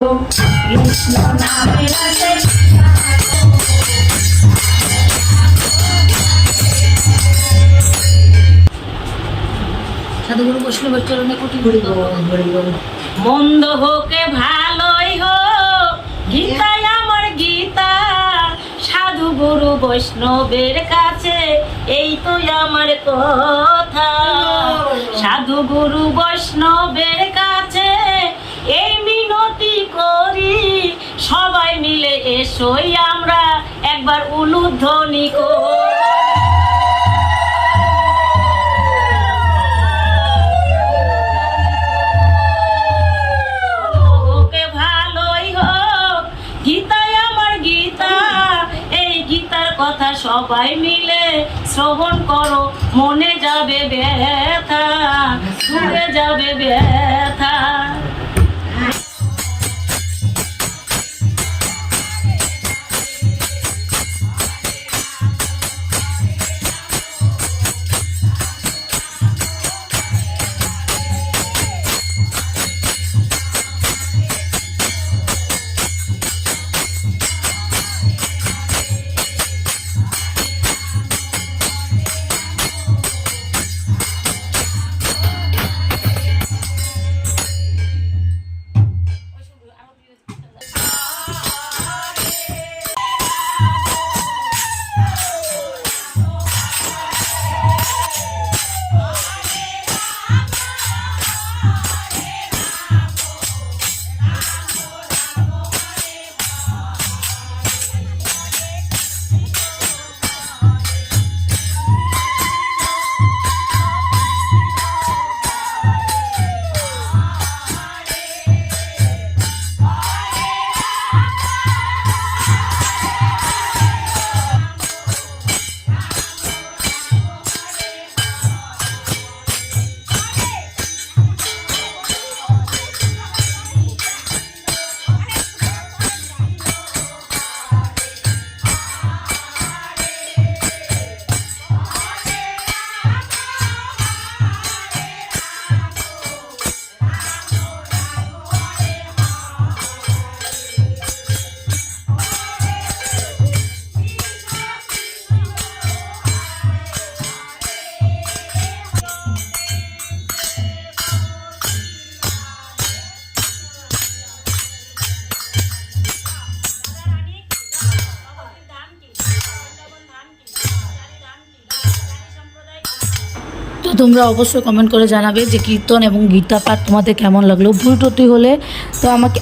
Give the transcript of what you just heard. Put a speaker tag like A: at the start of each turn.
A: কৃষ্ণ নামের আছে সাধুগুরু বৈষ্ণবের চরণে কোটি কোটি মন্দ হোকে ভালোই হোক গীতায় আমার গীতা সাধু গুরু বৈষ্ণবের কাছে এই তো আমার কথা সাধু গুরু বৈষ্ণবের কাছে এই মিনতি করি সবাই মিলে এসোই আমরা একবার উলুধ্বনি করি কথা সবাই মিলে শ্রবণ করো মনে যাবে ব্যথা দূরে যাবে ব্যথা
B: তো তোমরা অবশ্যই কমেন্ট করে জানাবে যে কীর্তন এবং গীতা পাঠ তোমাদের কেমন লাগলো। ভুল ত্রুটি হলে তো আমাকে